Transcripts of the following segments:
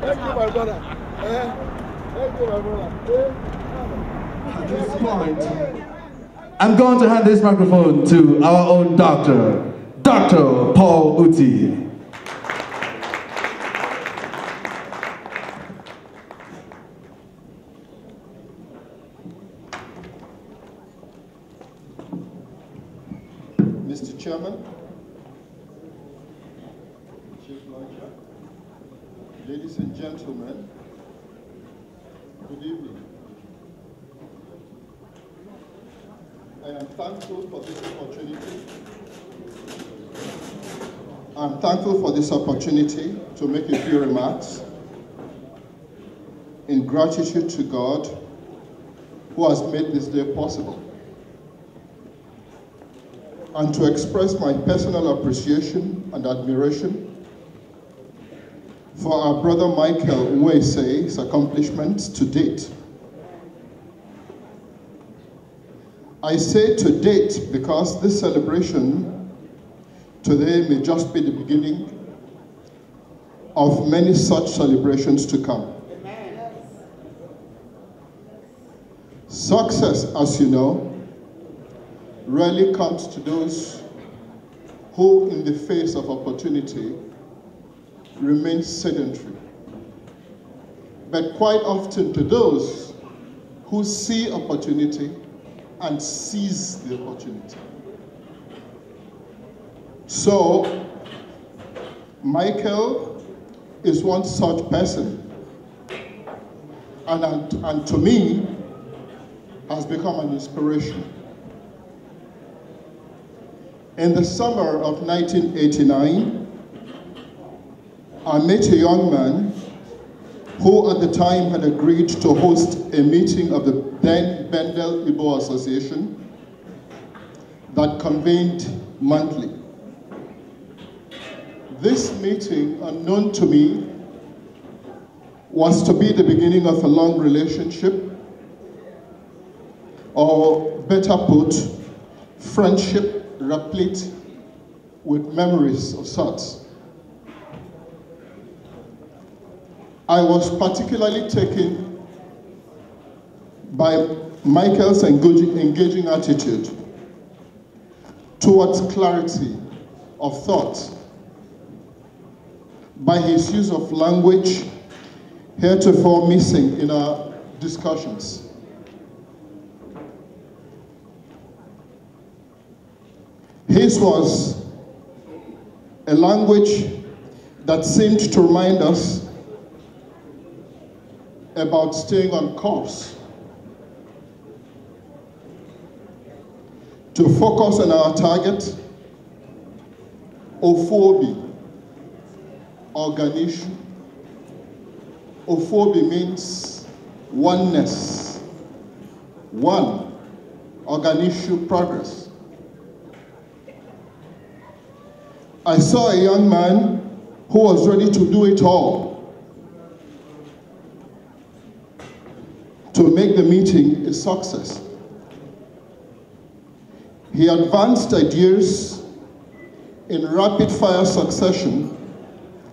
Thank you, my brother. Thank you, my brother. At this point, I'm going to hand this microphone to our own doctor, Dr. Paul Utti. Mr. Chairman, Chief Lecturer, ladies and gentlemen, good evening. I am thankful for this opportunity. I'm thankful for this opportunity to make a few remarks in gratitude to God who has made this day possible, and to express my personal appreciation and admiration for our brother Michael Uwese's accomplishments to date. I say to date because this celebration today may just be the beginning of many such celebrations to come. Success, as you know, rarely comes to those who, in the face of opportunity, remain sedentary, but quite often to those who see opportunity and seize the opportunity. So, Michael is one such person, and to me, has become an inspiration. In the summer of 1989, I met a young man who at the time had agreed to host a meeting of the then Bendel Igbo Association that convened monthly. This meeting, unknown to me, was to be the beginning of a long relationship, or better put, friendship replete with memories of sorts. I was particularly taken by Michael's engaging attitude towards clarity of thought, by his use of language heretofore missing in our discussions. His was a language that seemed to remind us about staying on course, to focus on our target, Ophobi, organisation. Ophobi means oneness, one, organisation, progress. I saw a young man who was ready to do it all to make the meeting a success. He advanced ideas in rapid-fire succession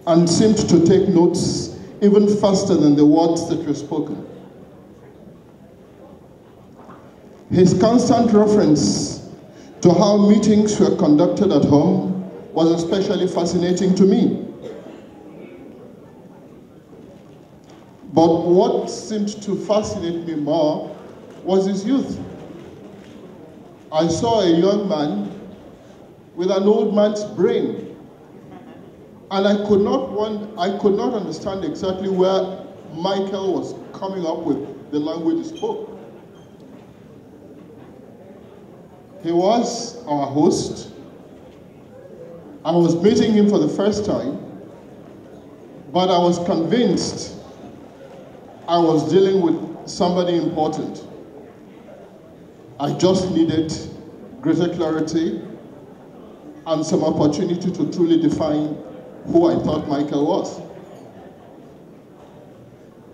and seemed to take notes even faster than the words that were spoken. His constant reference to how meetings were conducted at home was especially fascinating to me. But what seemed to fascinate me more was his youth. I saw a young man with an old man's brain, and I could not understand exactly where Michael was coming up with the language he spoke. He was our host. I was meeting him for the first time, but I was convinced I was dealing with somebody important. I just needed greater clarity and some opportunity to truly define who I thought Michael was.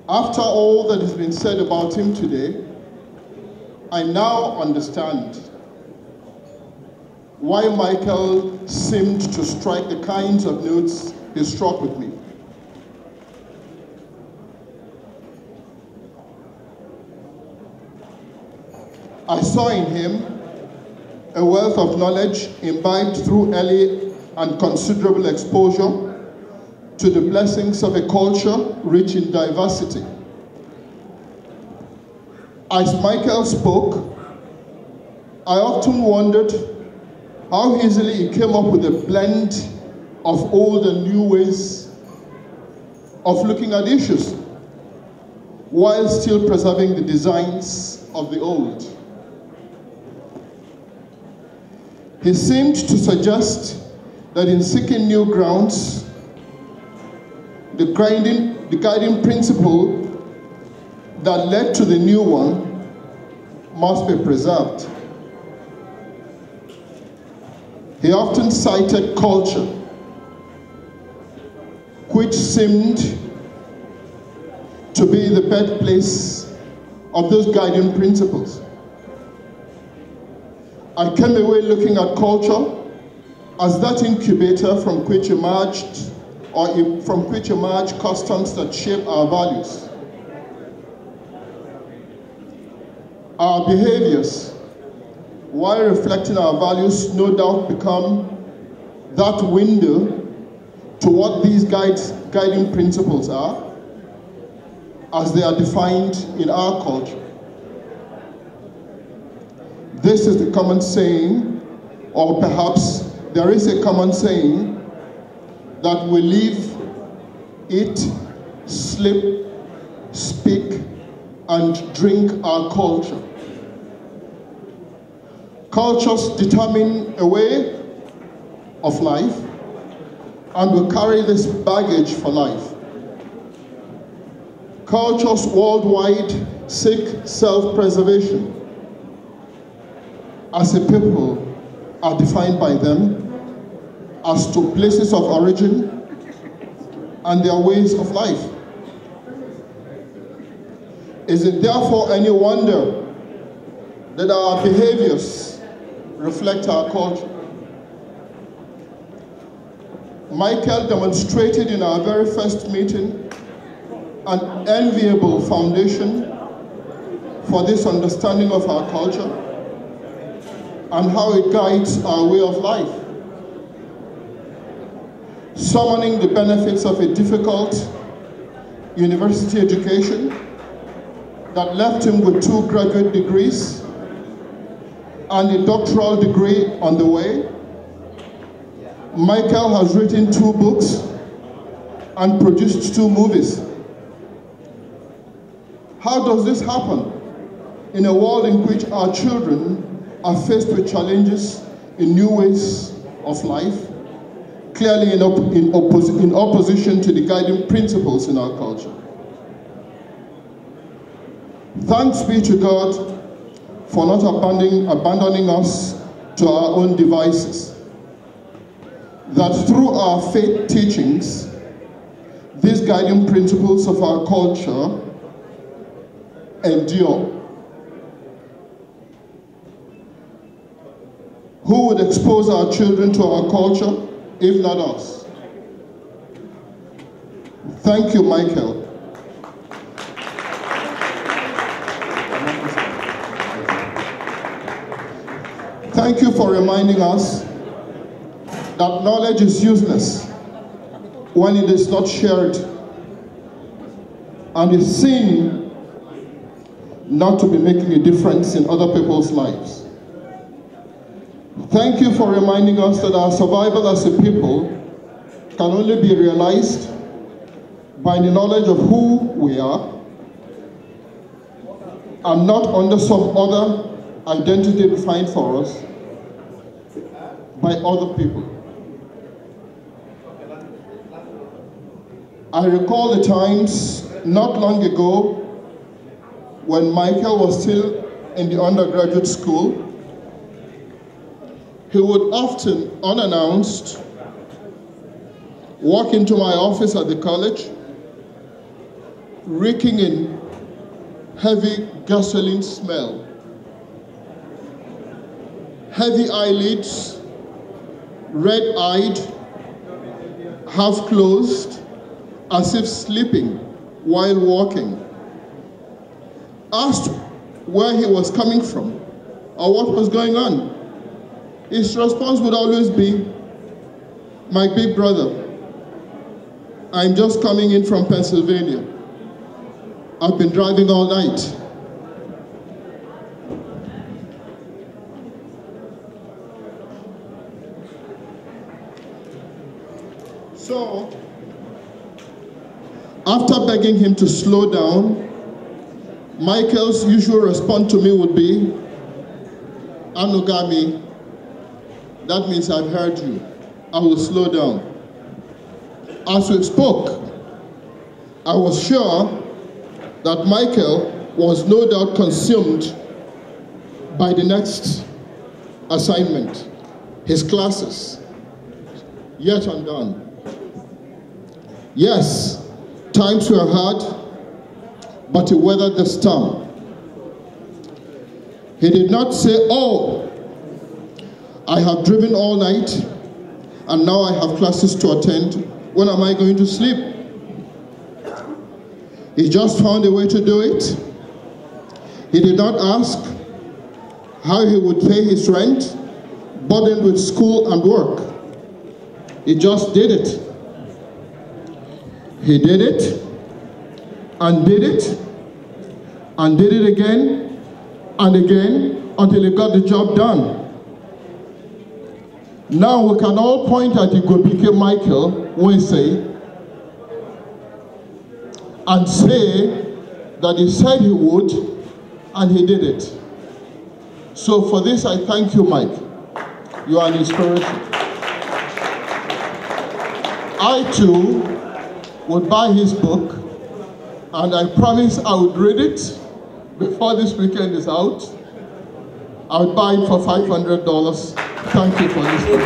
After all that has been said about him today, I now understand why Michael seemed to strike the kinds of notes he struck with me. I saw in him a wealth of knowledge imbibed through early and considerable exposure to the blessings of a culture rich in diversity. As Michael spoke, I often wondered how easily he came up with a blend of old and new ways of looking at issues, while still preserving the designs of the old. He seemed to suggest that in seeking new grounds, the guiding principle that led to the new one must be preserved. He often cited culture, which seemed to be the birthplace of those guiding principles. I came away looking at culture as that incubator from which emerge customs that shape our values. Our behaviors, while reflecting our values, no doubt become that window to what these guiding principles are, as they are defined in our culture. This is the common saying, or perhaps there is a common saying, that we live, eat, sleep, speak, and drink our culture. Cultures determine a way of life, and we carry this baggage for life. Cultures worldwide seek self-preservation. As a people are defined by them as to places of origin and their ways of life. Is it therefore any wonder that our behaviors reflect our culture? Michael demonstrated in our very first meeting an enviable foundation for this understanding of our culture and how it guides our way of life. Summoning the benefits of a difficult university education that left him with 2 graduate degrees and a doctoral degree on the way, Michael has written 2 books and produced 2 movies. How does this happen in a world in which our children are faced with challenges in new ways of life, clearly in opposition to the guiding principles in our culture? Thanks be to God for not abandoning us to our own devices. That through our faith teachings, these guiding principles of our culture endure. Who would expose our children to our culture if not us? Thank you, Michael. Thank you for reminding us that knowledge is useless when it is not shared, and is seen not to be making a difference in other people's lives. Thank you for reminding us that our survival as a people can only be realized by the knowledge of who we are, and not under some other identity defined for us by other people. I recall the times not long ago when Michael was still in the undergraduate school. He would often, unannounced, walk into my office at the college, reeking in heavy gasoline smell, heavy eyelids, red-eyed, half-closed, as if sleeping while walking. Asked where he was coming from, or what was going on, his response would always be, "My big brother, I'm just coming in from Pennsylvania. I've been driving all night." So, after begging him to slow down, Michael's usual response to me would be, "Anugami, that means I've heard you. I will slow down." As we spoke, I was sure that Michael was no doubt consumed by the next assignment, his classes, yet undone. Yes, times were hard, but he weathered the storm. He did not say, "Oh, I have driven all night, and now I have classes to attend. When am I going to sleep?" He just found a way to do it. He did not ask how he would pay his rent, burdened with school and work. He just did it. He did it, and did it, and did it again, and again, until he got the job done. Now we can all point at Igobike Michael Wese and say that he said he would, and he did it. So for this, I thank you, Mike. You are an inspiration. I too would buy his book, and I promise I would read it before this weekend is out. I would buy it for $500. Thank you for listening.